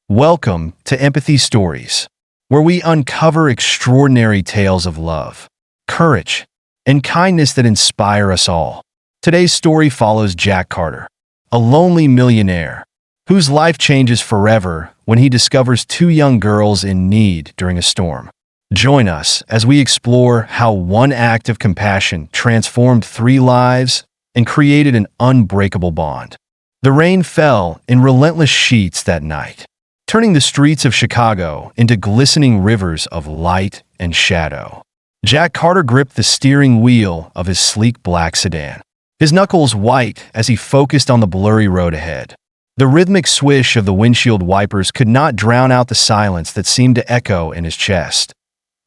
Welcome to Empathy Stories, where we uncover extraordinary tales of love, courage, and kindness that inspire us all. Today's story follows Jack Carter, a lonely millionaire whose life changes forever when he discovers two young girls in need during a storm. Join us as we explore how one act of compassion transformed three lives and created an unbreakable bond. The rain fell in relentless sheets that night, turning the streets of Chicago into glistening rivers of light and shadow. Jack Carter gripped the steering wheel of his sleek black sedan, his knuckles white as he focused on the blurry road ahead. The rhythmic swish of the windshield wipers could not drown out the silence that seemed to echo in his chest,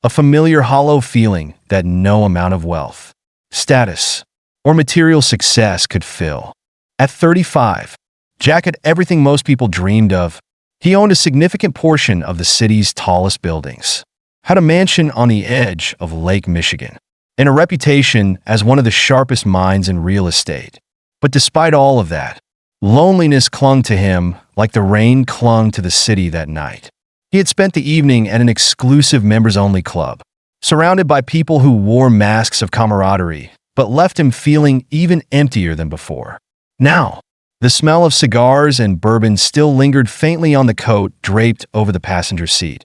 a familiar hollow feeling that no amount of wealth, status, or material success could fill. At 35, Jack had everything most people dreamed of. He owned a significant portion of the city's tallest buildings, had a mansion on the edge of Lake Michigan, and a reputation as one of the sharpest minds in real estate. But despite all of that, loneliness clung to him like the rain clung to the city that night. He had spent the evening at an exclusive members-only club, surrounded by people who wore masks of camaraderie, but left him feeling even emptier than before. Now, the smell of cigars and bourbon still lingered faintly on the coat draped over the passenger seat,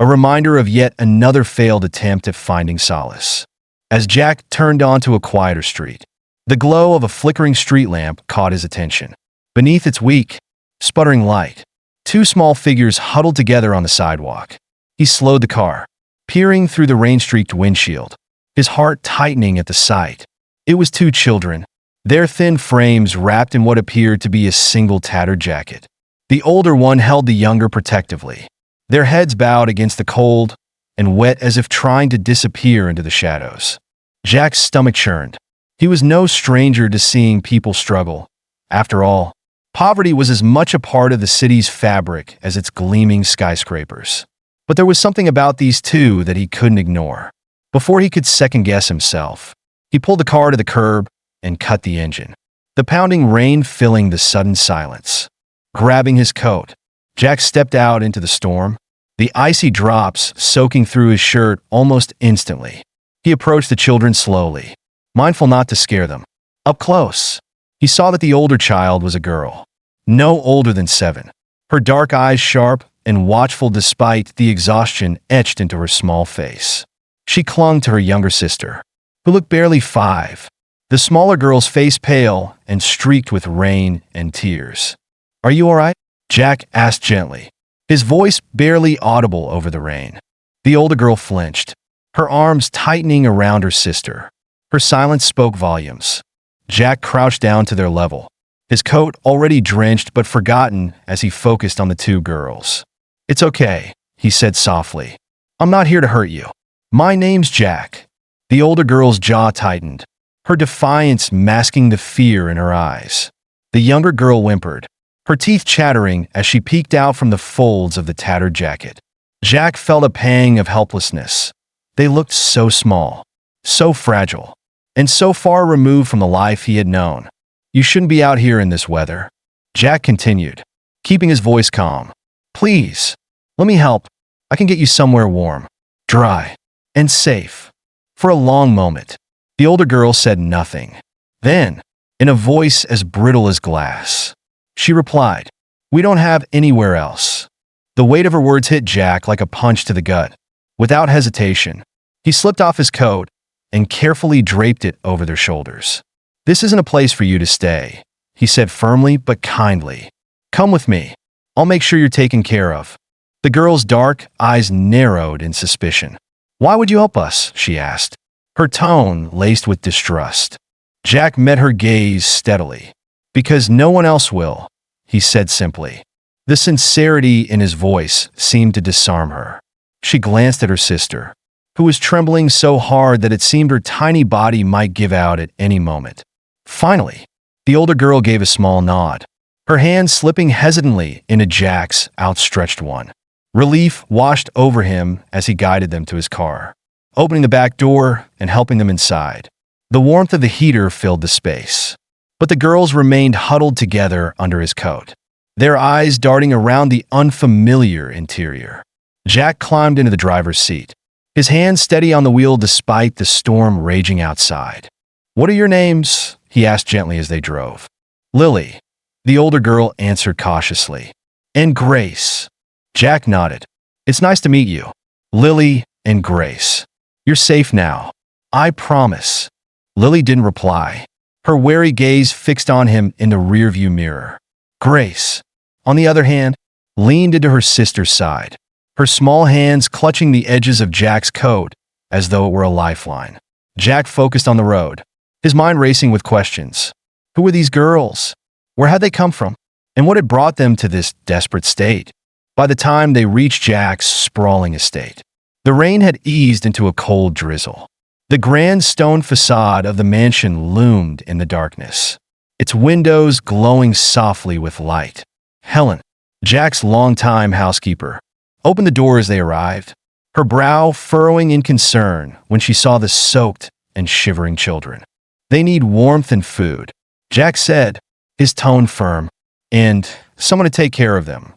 a reminder of yet another failed attempt at finding solace. As Jack turned onto a quieter street, the glow of a flickering street lamp caught his attention. Beneath its weak, sputtering light, two small figures huddled together on the sidewalk. He slowed the car, peering through the rain-streaked windshield, his heart tightening at the sight. It was two children, their thin frames wrapped in what appeared to be a single tattered jacket. The older one held the younger protectively, their heads bowed against the cold and wet as if trying to disappear into the shadows. Jack's stomach churned. He was no stranger to seeing people struggle. After all, poverty was as much a part of the city's fabric as its gleaming skyscrapers. But there was something about these two that he couldn't ignore. Before he could second-guess himself, he pulled the car to the curb and cut the engine, the pounding rain filling the sudden silence. Grabbing his coat, Jack stepped out into the storm, the icy drops soaking through his shirt almost instantly. He approached the children slowly, mindful not to scare them. Up close, he saw that the older child was a girl, no older than 7, her dark eyes sharp and watchful despite the exhaustion etched into her small face. She clung to her younger sister, who looked barely 5, the smaller girl's face pale and streaked with rain and tears. "Are you all right?" Jack asked gently, his voice barely audible over the rain. The older girl flinched, her arms tightening around her sister. Her silence spoke volumes. Jack crouched down to their level, his coat already drenched but forgotten as he focused on the two girls. "It's okay," he said softly. "I'm not here to hurt you. My name's Jack." The older girl's jaw tightened, her defiance masking the fear in her eyes. The younger girl whimpered, her teeth chattering as she peeked out from the folds of the tattered jacket. Jack felt a pang of helplessness. They looked so small, so fragile, and so far removed from the life he had known. "You shouldn't be out here in this weather," Jack continued, keeping his voice calm. "Please, let me help. I can get you somewhere warm, dry, and safe." For a long moment, the older girl said nothing. Then, in a voice as brittle as glass, she replied, "We don't have anywhere else." The weight of her words hit Jack like a punch to the gut. Without hesitation, he slipped off his coat and carefully draped it over their shoulders. "This isn't a place for you to stay," he said firmly but kindly. "Come with me. I'll make sure you're taken care of." The girl's dark eyes narrowed in suspicion. "Why would you help us?" she asked, her tone laced with distrust. Jack met her gaze steadily. "Because no one else will," he said simply. The sincerity in his voice seemed to disarm her. She glanced at her sister, who was trembling so hard that it seemed her tiny body might give out at any moment. Finally, the older girl gave a small nod, her hand slipping hesitantly into Jack's outstretched one. Relief washed over him as he guided them to his car, opening the back door and helping them inside. The warmth of the heater filled the space, but the girls remained huddled together under his coat. their eyes darting around the unfamiliar interior. Jack climbed into the driver's seat, his hands steady on the wheel despite the storm raging outside. "What are your names?" he asked gently as they drove. "Lily," the older girl answered cautiously. "And Grace." Jack nodded. "It's nice to meet you." "Lily and Grace. You're safe now. I promise." Lily didn't reply, her wary gaze fixed on him in the rearview mirror. Grace, on the other hand, leaned into her sister's side, her small hands clutching the edges of Jack's coat as though it were a lifeline. Jack focused on the road, his mind racing with questions. Who were these girls? Where had they come from? And what had brought them to this desperate state? By the time they reached Jack's sprawling estate, the rain had eased into a cold drizzle. The grand stone facade of the mansion loomed in the darkness, its windows glowing softly with light. Helen, Jack's longtime housekeeper, opened the door as they arrived, her brow furrowing in concern when she saw the soaked and shivering children. "They need warmth and food," Jack said, his tone firm, "and someone to take care of them."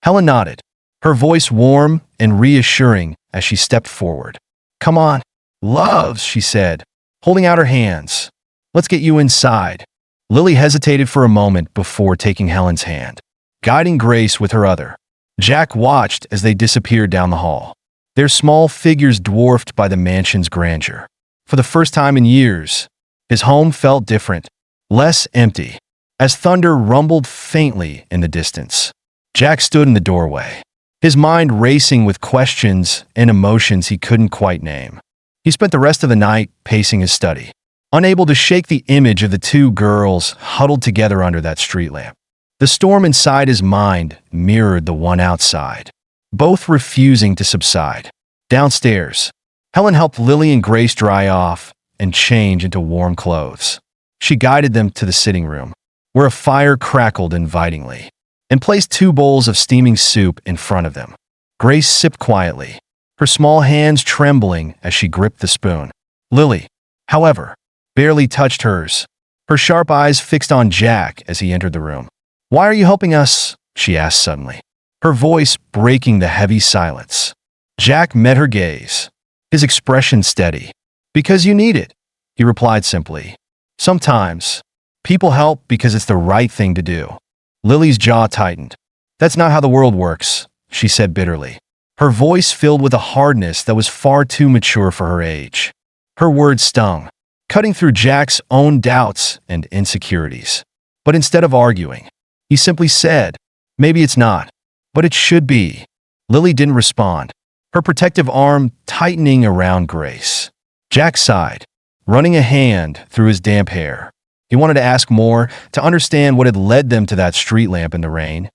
Helen nodded, her voice warm and reassuring as she stepped forward. "Come on, loves," she said, holding out her hands. "Let's get you inside." Lily hesitated for a moment before taking Helen's hand, guiding Grace with her other. Jack watched as they disappeared down the hall, their small figures dwarfed by the mansion's grandeur. For the first time in years, his home felt different, less empty, as thunder rumbled faintly in the distance. Jack stood in the doorway, his mind racing with questions and emotions he couldn't quite name. He spent the rest of the night pacing his study, unable to shake the image of the two girls huddled together under that street lamp. The storm inside his mind mirrored the one outside, both refusing to subside. Downstairs, Helen helped Lily and Grace dry off and change into warm clothes. She guided them to the sitting room, where a fire crackled invitingly, and placed 2 bowls of steaming soup in front of them. Grace sipped quietly, her small hands trembling as she gripped the spoon. Lily, however, barely touched hers, her sharp eyes fixed on Jack as he entered the room. "Why are you helping us?" she asked suddenly, her voice breaking the heavy silence. Jack met her gaze, his expression steady. "Because you need it," he replied simply. "Sometimes, people help because it's the right thing to do." Lily's jaw tightened. "That's not how the world works," she said bitterly, her voice filled with a hardness that was far too mature for her age. Her words stung, cutting through Jack's own doubts and insecurities. But instead of arguing, he simply said, "Maybe it's not, but it should be." Lily didn't respond, her protective arm tightening around Grace. Jack sighed, running a hand through his damp hair. He wanted to ask more, to understand what had led them to that street lamp in the rain,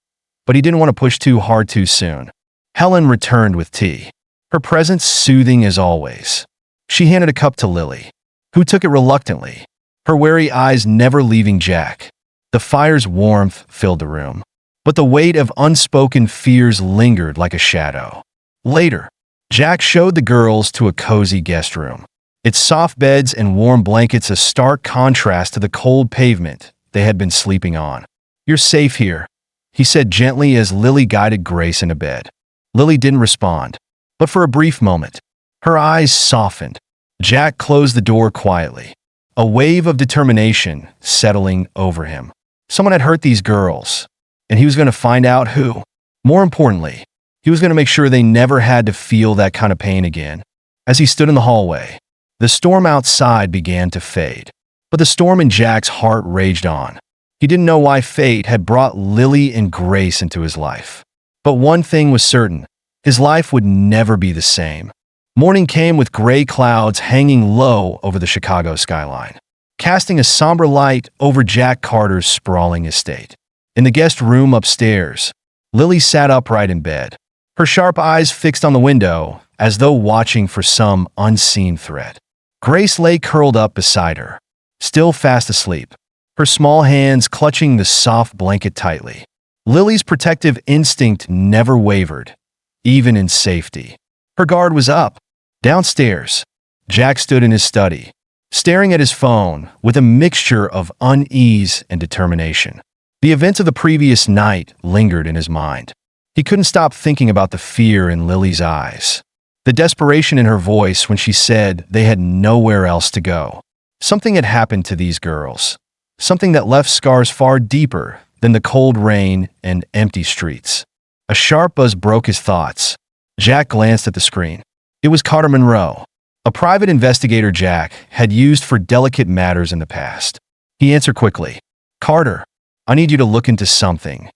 but he didn't want to push too hard too soon. Helen returned with tea, her presence soothing as always. She handed a cup to Lily, who took it reluctantly, her wary eyes never leaving Jack. The fire's warmth filled the room, but the weight of unspoken fears lingered like a shadow. Later, Jack showed the girls to a cozy guest room, its soft beds and warm blankets a stark contrast to the cold pavement they had been sleeping on. "You're safe here," he said gently as Lily guided Grace into bed. Lily didn't respond, but for a brief moment, her eyes softened. Jack closed the door quietly, a wave of determination settling over him. Someone had hurt these girls, and he was going to find out who. More importantly, he was going to make sure they never had to feel that kind of pain again. As he stood in the hallway, the storm outside began to fade, but the storm in Jack's heart raged on. He didn't know why fate had brought Lily and Grace into his life. But one thing was certain, his life would never be the same. Morning came with gray clouds hanging low over the Chicago skyline, casting a somber light over Jack Carter's sprawling estate. In the guest room upstairs, Lily sat upright in bed, her sharp eyes fixed on the window as though watching for some unseen threat. Grace lay curled up beside her, still fast asleep, her small hands clutching the soft blanket tightly. Lily's protective instinct never wavered, even in safety. Her guard was up. Downstairs, Jack stood in his study, staring at his phone with a mixture of unease and determination. The events of the previous night lingered in his mind. He couldn't stop thinking about the fear in Lily's eyes, the desperation in her voice when she said they had nowhere else to go. Something had happened to these girls, something that left scars far deeper than the cold rain and empty streets. A sharp buzz broke his thoughts. Jack glanced at the screen. It was Carter Monroe, a private investigator Jack had used for delicate matters in the past. He answered quickly. "Carter, I need you to look into something,"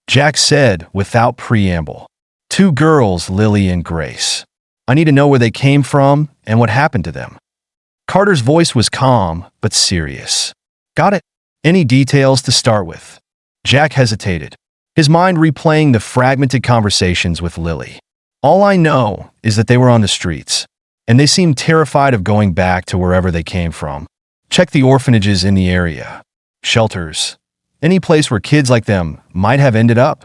Jack said without preamble. "Two girls, Lily and Grace. I need to know where they came from and what happened to them." Carter's voice was calm but serious. "Got it. Any details to start with?" Jack hesitated, his mind replaying the fragmented conversations with Lily. "All I know is that they were on the streets, and they seemed terrified of going back to wherever they came from. Check the orphanages in the area, shelters, any place where kids like them might have ended up."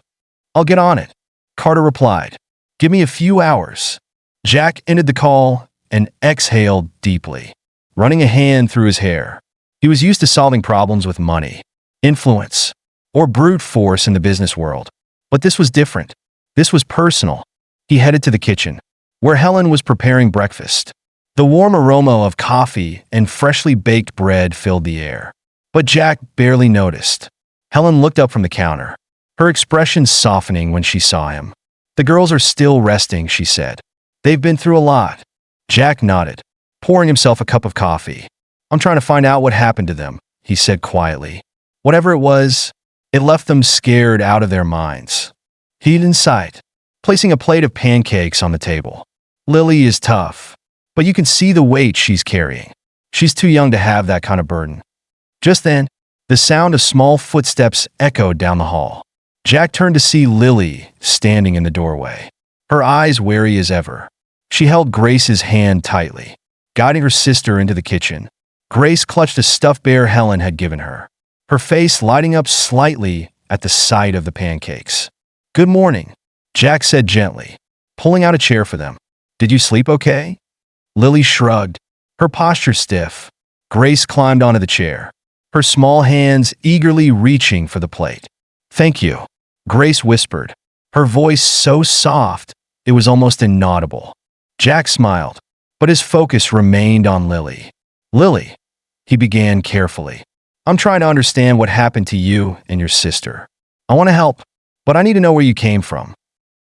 "I'll get on it," Carter replied. "Give me a few hours." Jack ended the call and exhaled deeply, running a hand through his hair. He was used to solving problems with money, influence, or brute force in the business world. But this was different. This was personal. He headed to the kitchen, where Helen was preparing breakfast. The warm aroma of coffee and freshly baked bread filled the air. But Jack barely noticed. Helen looked up from the counter, her expression softening when she saw him. "The girls are still resting," she said. "They've been through a lot." Jack nodded, pouring himself a cup of coffee. "I'm trying to find out what happened to them," he said quietly. "Whatever it was, it left them scared out of their minds." He hid in sight, placing a plate of pancakes on the table. "Lily is tough, but you can see the weight she's carrying. She's too young to have that kind of burden." Just then, the sound of small footsteps echoed down the hall. Jack turned to see Lily standing in the doorway, her eyes wary as ever. She held Grace's hand tightly, guiding her sister into the kitchen. Grace clutched a stuffed bear Helen had given her, her face lighting up slightly at the sight of the pancakes. "Good morning," Jack said gently, pulling out a chair for them. "Did you sleep okay?" Lily shrugged, her posture stiff. Grace climbed onto the chair, her small hands eagerly reaching for the plate. "Thank you," Grace whispered, her voice so soft it was almost inaudible. Jack smiled, but his focus remained on Lily. "Lily," he began carefully, "I'm trying to understand what happened to you and your sister. I want to help, but I need to know where you came from."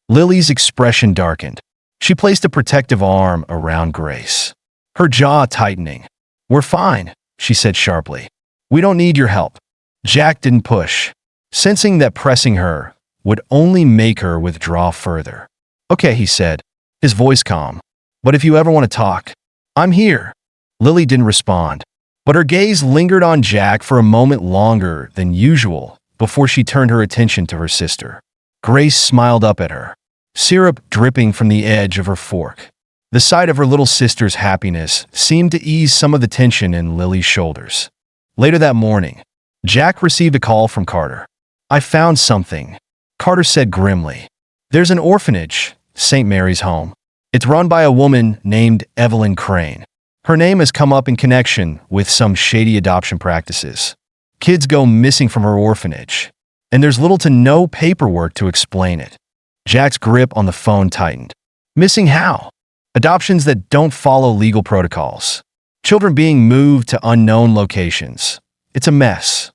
Lily's expression darkened. She placed a protective arm around Grace, her jaw tightening. "We're fine," she said sharply. "We don't need your help." Jack didn't push, sensing that pressing her would only make her withdraw further. "Okay," he said, his voice calm. "But if you ever want to talk, I'm here." Lily didn't respond, but her gaze lingered on Jack for a moment longer than usual before she turned her attention to her sister. Grace smiled up at her, syrup dripping from the edge of her fork. The sight of her little sister's happiness seemed to ease some of the tension in Lily's shoulders. Later that morning, Jack received a call from Carter. "I found something," Carter said grimly. "There's an orphanage, St. Mary's Home. It's run by a woman named Evelyn Crane. Her name has come up in connection with some shady adoption practices. Kids go missing from her orphanage, and there's little to no paperwork to explain it." Jack's grip on the phone tightened. "Missing how?" "Adoptions that don't follow legal protocols. Children being moved to unknown locations. It's a mess,"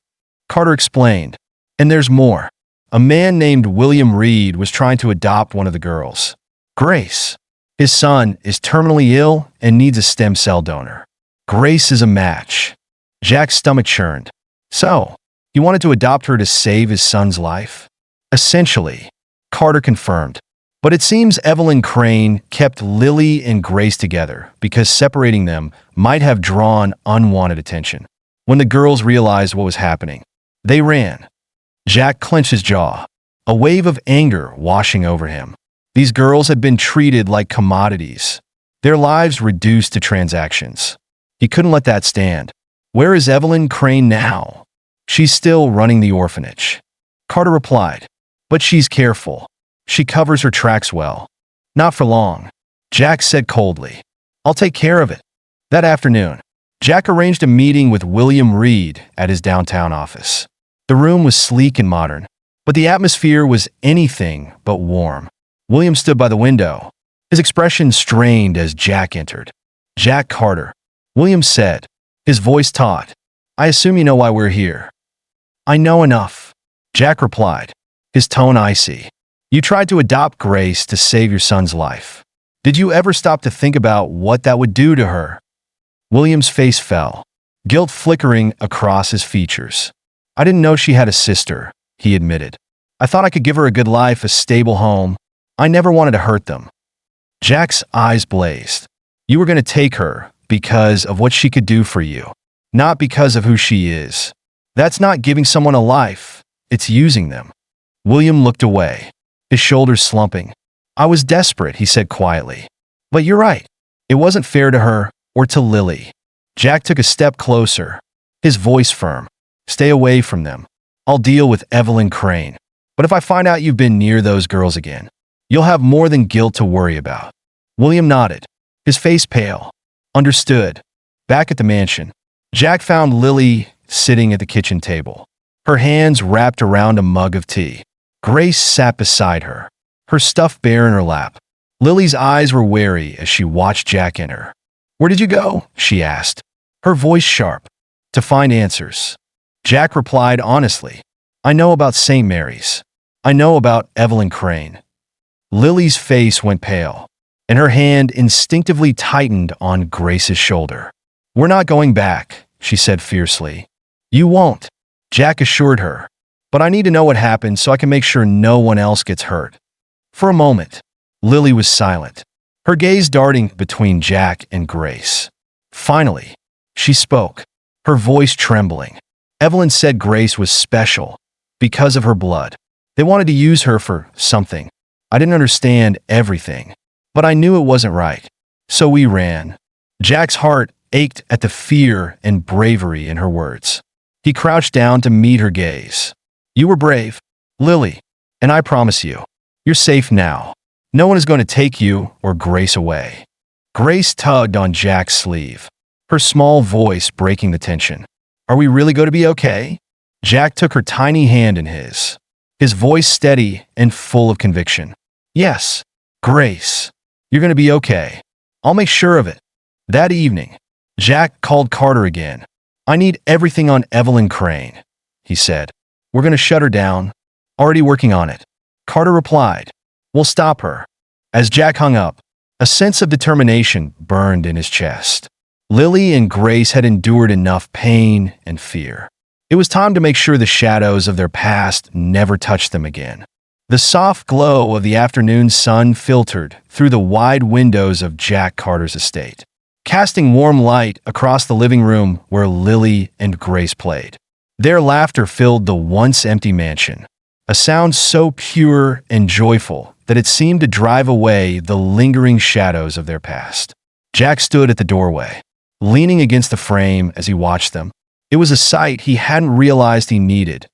Carter explained. "And there's more. A man named William Reed was trying to adopt one of the girls, Grace. His son is terminally ill and needs a stem cell donor. Grace is a match." Jack's stomach churned. "So, he wanted to adopt her to save his son's life?" "Essentially," Carter confirmed. "But it seems Evelyn Crane kept Lily and Grace together because separating them might have drawn unwanted attention. When the girls realized what was happening, they ran." Jack clenched his jaw, a wave of anger washing over him. These girls had been treated like commodities, their lives reduced to transactions. He couldn't let that stand. "Where is Evelyn Crane now?" "She's still running the orphanage," Carter replied. "But she's careful. She covers her tracks well." "Not for long," Jack said coldly. "I'll take care of it." That afternoon, Jack arranged a meeting with William Reed at his downtown office. The room was sleek and modern, but the atmosphere was anything but warm. William stood by the window, his expression strained as Jack entered. "Jack Carter," William said, his voice taut. "I assume you know why we're here." "I know enough," Jack replied, his tone icy. "You tried to adopt Grace to save your son's life. Did you ever stop to think about what that would do to her?" William's face fell, guilt flickering across his features. "I didn't know she had a sister," he admitted. "I thought I could give her a good life, a stable home. I never wanted to hurt them." Jack's eyes blazed. "You were going to take her because of what she could do for you, not because of who she is. That's not giving someone a life, it's using them." William looked away, his shoulders slumping. "I was desperate," he said quietly. "But you're right. It wasn't fair to her or to Lily." Jack took a step closer, his voice firm. "Stay away from them. I'll deal with Evelyn Crane. But if I find out you've been near those girls again, you'll have more than guilt to worry about." William nodded, his face pale. "Understood." Back at the mansion, Jack found Lily sitting at the kitchen table, her hands wrapped around a mug of tea. Grace sat beside her, her stuffed bear in her lap. Lily's eyes were wary as she watched Jack enter. "Where did you go?" she asked, her voice sharp. "To find answers." Jack replied honestly. "I know about St. Mary's. I know about Evelyn Crane." Lily's face went pale, and her hand instinctively tightened on Grace's shoulder. "We're not going back," she said fiercely. "You won't," Jack assured her. "But I need to know what happened so I can make sure no one else gets hurt." For a moment, Lily was silent, her gaze darting between Jack and Grace. Finally, she spoke, her voice trembling. "Evelyn said Grace was special because of her blood. They wanted to use her for something. I didn't understand everything, but I knew it wasn't right. So we ran." Jack's heart ached at the fear and bravery in her words. He crouched down to meet her gaze. "You were brave, Lily, and I promise you, you're safe now. No one is going to take you or Grace away." Grace tugged on Jack's sleeve, her small voice breaking the tension. "Are we really going to be okay?" Jack took her tiny hand in his voice steady and full of conviction. "Yes, Grace, you're going to be okay. I'll make sure of it." That evening, Jack called Carter again. "I need everything on Evelyn Crane," he said. "We're going to shut her down. Already working on it." Carter replied, "We'll stop her." As Jack hung up, a sense of determination burned in his chest. Lily and Grace had endured enough pain and fear. It was time to make sure the shadows of their past never touched them again. The soft glow of the afternoon sun filtered through the wide windows of Jack Carter's estate, casting warm light across the living room where Lily and Grace played. Their laughter filled the once empty mansion, a sound so pure and joyful that it seemed to drive away the lingering shadows of their past. Jack stood at the doorway, leaning against the frame as he watched them. It was a sight he hadn't realized he needed,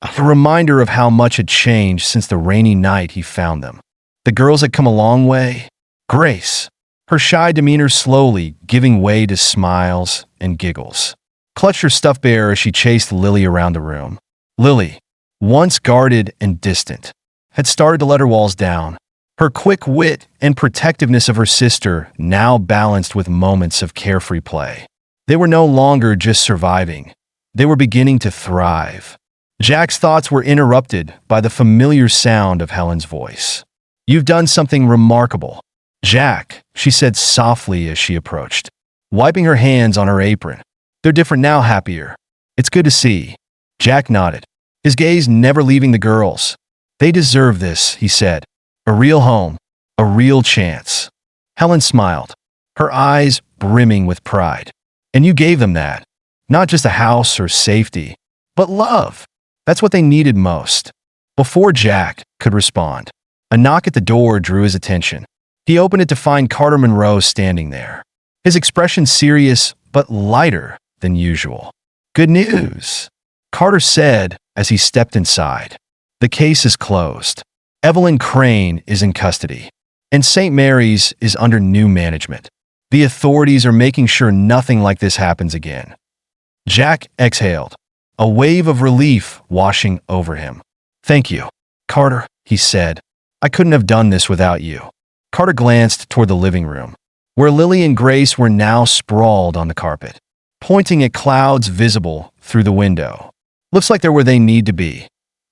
a reminder of how much had changed since the rainy night he found them. The girls had come a long way. Grace, her shy demeanor slowly giving way to smiles and giggles, clutched her stuffed bear as she chased Lily around the room. Lily, once guarded and distant, had started to let her walls down. Her quick wit and protectiveness of her sister now balanced with moments of carefree play. They were no longer just surviving. They were beginning to thrive. Jack's thoughts were interrupted by the familiar sound of Helen's voice. "You've done something remarkable, Jack," she said softly as she approached, wiping her hands on her apron. "They're different now, happier. It's good to see." Jack nodded, his gaze never leaving the girls. "They deserve this," he said. "A real home, a real chance." Helen smiled, her eyes brimming with pride. "And you gave them that. Not just a house or safety, but love. That's what they needed most." Before Jack could respond, a knock at the door drew his attention. He opened it to find Carter Monroe standing there, his expression serious but lighter than usual. "Good news," Carter said as he stepped inside. "The case is closed. Evelyn Crane is in custody, and St. Mary's is under new management. The authorities are making sure nothing like this happens again." Jack exhaled, a wave of relief washing over him. "Thank you, Carter," he said. "I couldn't have done this without you." Carter glanced toward the living room, where Lily and Grace were now sprawled on the carpet, pointing at clouds visible through the window. "Looks like they're where they need to be,"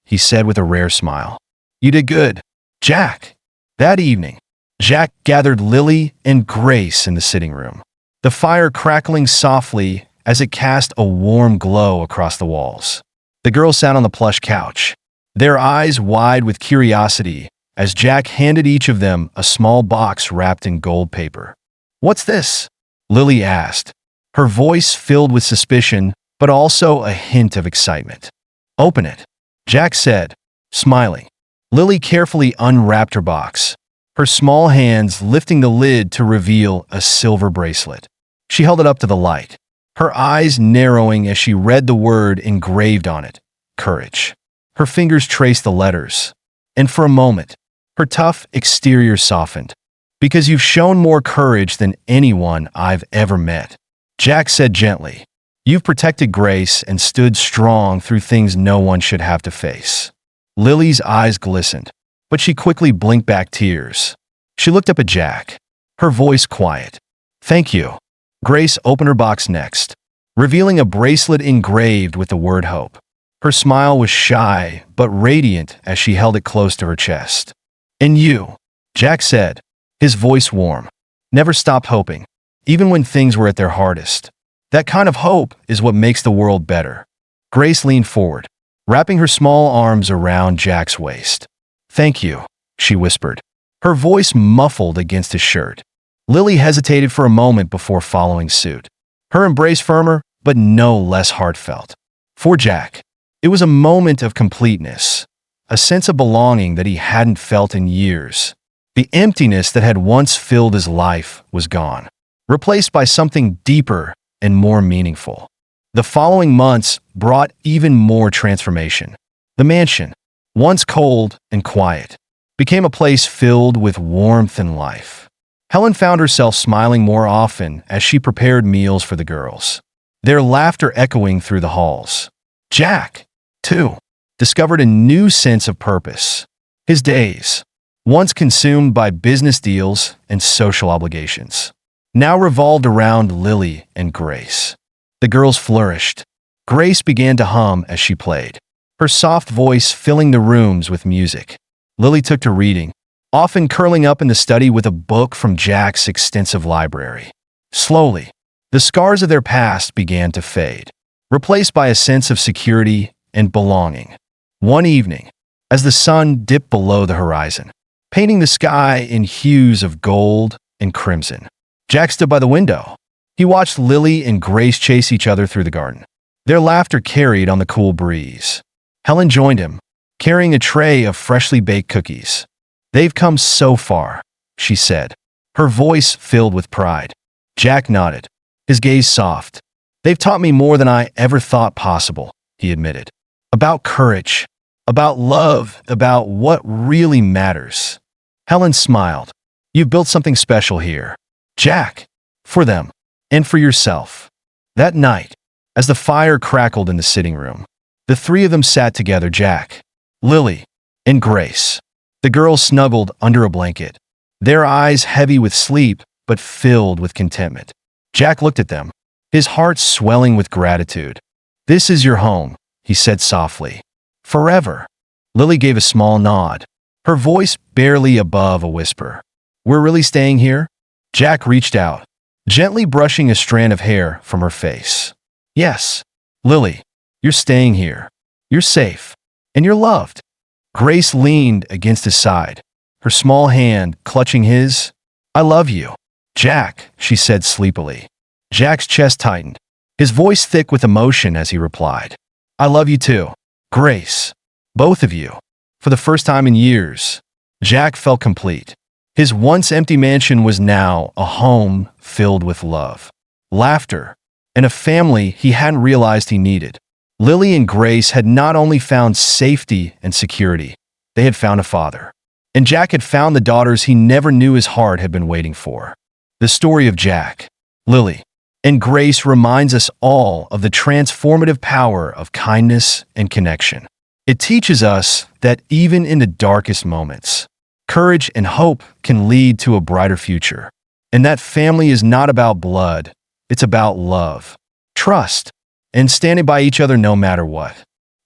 he said with a rare smile. "You did good, Jack." That evening, Jack gathered Lily and Grace in the sitting room, the fire crackling softly as it cast a warm glow across the walls. The girls sat on the plush couch, their eyes wide with curiosity as Jack handed each of them a small box wrapped in gold paper. "What's this?" Lily asked, her voice filled with suspicion but also a hint of excitement. "Open it," Jack said, smiling. Lily carefully unwrapped her box, her small hands lifting the lid to reveal a silver bracelet. She held it up to the light, her eyes narrowing as she read the word engraved on it, courage. Her fingers traced the letters, and for a moment, her tough exterior softened. "Because you've shown more courage than anyone I've ever met," Jack said gently. "You've protected Grace and stood strong through things no one should have to face." Lily's eyes glistened, but she quickly blinked back tears. She looked up at Jack, her voice quiet. "Thank you." Grace opened her box next, revealing a bracelet engraved with the word hope. Her smile was shy but radiant as she held it close to her chest. "And you," Jack said, his voice warm. "Never stopped hoping, even when things were at their hardest. That kind of hope is what makes the world better." Grace leaned forward, wrapping her small arms around Jack's waist. "Thank you," she whispered, her voice muffled against his shirt. Lily hesitated for a moment before following suit, her embrace firmer but no less heartfelt. For Jack, it was a moment of completeness, a sense of belonging that he hadn't felt in years. The emptiness that had once filled his life was gone, replaced by something deeper and more meaningful. The following months brought even more transformation. The mansion, once cold and quiet, became a place filled with warmth and life. Helen found herself smiling more often as she prepared meals for the girls, their laughter echoing through the halls. Jack, too, discovered a new sense of purpose. His days, once consumed by business deals and social obligations, now revolved around Lily and Grace. The girls flourished. Grace began to hum as she played, her soft voice filling the rooms with music. Lily took to reading, often curling up in the study with a book from Jack's extensive library. Slowly, the scars of their past began to fade, replaced by a sense of security and belonging. One evening, as the sun dipped below the horizon, painting the sky in hues of gold and crimson, Jack stood by the window. He watched Lily and Grace chase each other through the garden, their laughter carried on the cool breeze. Helen joined him, carrying a tray of freshly baked cookies. "They've come so far," she said, her voice filled with pride. Jack nodded, his gaze soft. "They've taught me more than I ever thought possible," he admitted. "About courage, about love, about what really matters." Helen smiled. "You've built something special here, Jack, for them, and for yourself." That night, as the fire crackled in the sitting room, the three of them sat together, Jack, Lily, and Grace. The girls snuggled under a blanket, their eyes heavy with sleep but filled with contentment. Jack looked at them, his heart swelling with gratitude. "This is your home," he said softly. "Forever." Lily gave a small nod, her voice barely above a whisper. "We're really staying here?" Jack reached out, gently brushing a strand of hair from her face. "Yes, Lily, you're staying here. You're safe, and you're loved." Grace leaned against his side, her small hand clutching his. "I love you, Jack," she said sleepily. Jack's chest tightened, his voice thick with emotion as he replied, "I love you too, Grace. Both of you." For the first time in years, Jack felt complete. His once empty mansion was now a home filled with love, laughter, and a family he hadn't realized he needed. Lily and Grace had not only found safety and security, they had found a father. And Jack had found the daughters he never knew his heart had been waiting for. The story of Jack, Lily, and Grace reminds us all of the transformative power of kindness and connection. It teaches us that even in the darkest moments, courage and hope can lead to a brighter future, and that family is not about blood, it's about love, trust, and standing by each other no matter what.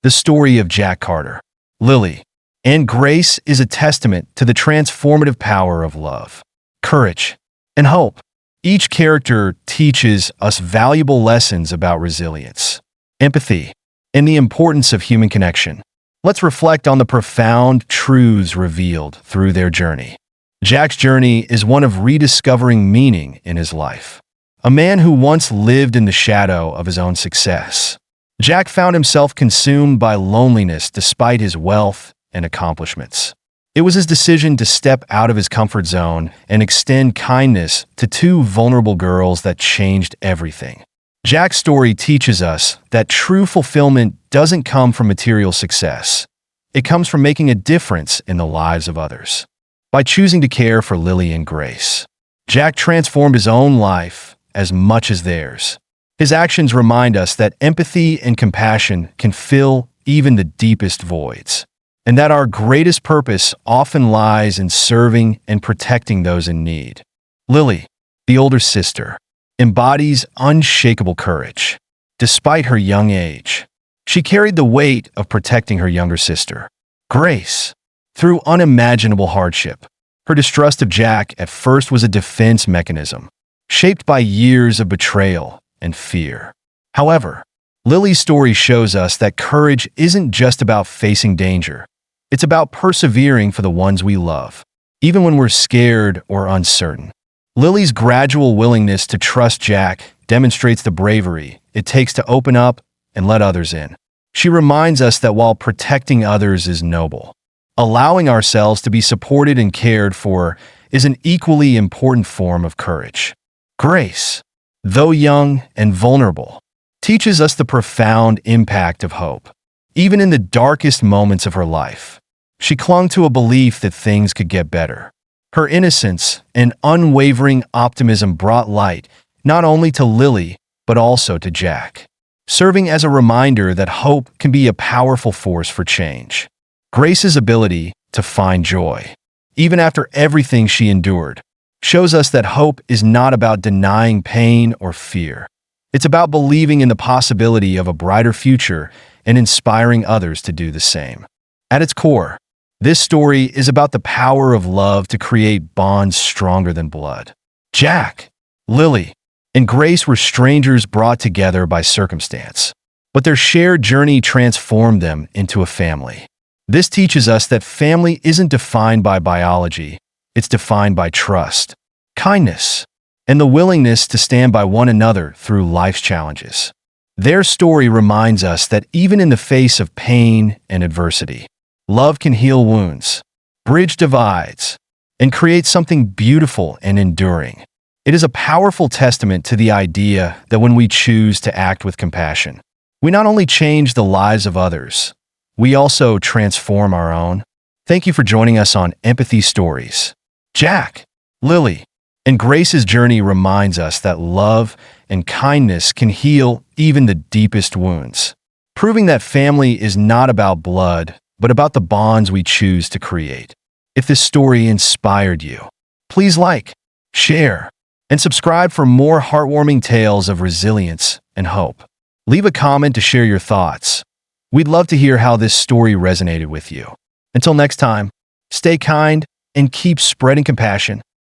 The story of Jack Carter, Lily, and Grace is a testament to the transformative power of love, courage, and hope. Each character teaches us valuable lessons about resilience, empathy, and the importance of human connection. Let's reflect on the profound truths revealed through their journey. Jack's journey is one of rediscovering meaning in his life. A man who once lived in the shadow of his own success, Jack found himself consumed by loneliness despite his wealth and accomplishments. It was his decision to step out of his comfort zone and extend kindness to two vulnerable girls that changed everything. Jack's story teaches us that true fulfillment doesn't come from material success. It comes from making a difference in the lives of others. By choosing to care for Lily and Grace, Jack transformed his own life as much as theirs. His actions remind us that empathy and compassion can fill even the deepest voids, and that our greatest purpose often lies in serving and protecting those in need. Lily, the older sister, embodies unshakable courage. Despite her young age, she carried the weight of protecting her younger sister, Grace, through unimaginable hardship. Her distrust of Jack at first was a defense mechanism, shaped by years of betrayal and fear. However, Lily's story shows us that courage isn't just about facing danger. It's about persevering for the ones we love, even when we're scared or uncertain. Lily's gradual willingness to trust Jack demonstrates the bravery it takes to open up and let others in. She reminds us that while protecting others is noble, allowing ourselves to be supported and cared for is an equally important form of courage. Grace, though young and vulnerable, teaches us the profound impact of hope. Even in the darkest moments of her life, she clung to a belief that things could get better. Her innocence and unwavering optimism brought light not only to Lily, but also to Jack, serving as a reminder that hope can be a powerful force for change. Grace's ability to find joy, even after everything she endured, shows us that hope is not about denying pain or fear. It's about believing in the possibility of a brighter future and inspiring others to do the same. At its core, this story is about the power of love to create bonds stronger than blood. Jack, Lily, and Grace were strangers brought together by circumstance, but their shared journey transformed them into a family. This teaches us that family isn't defined by biology, it's defined by trust, kindness, and the willingness to stand by one another through life's challenges. Their story reminds us that even in the face of pain and adversity, love can heal wounds, bridge divides, and create something beautiful and enduring. It is a powerful testament to the idea that when we choose to act with compassion, we not only change the lives of others, we also transform our own. Thank you for joining us on Empathy Stories. Jack, Lily, and Grace's journey reminds us that love and kindness can heal even the deepest wounds, proving that family is not about blood, but about the bonds we choose to create. If this story inspired you, please like, share, and subscribe for more heartwarming tales of resilience and hope. Leave a comment to share your thoughts. We'd love to hear how this story resonated with you. Until next time, stay kind and keep spreading compassion.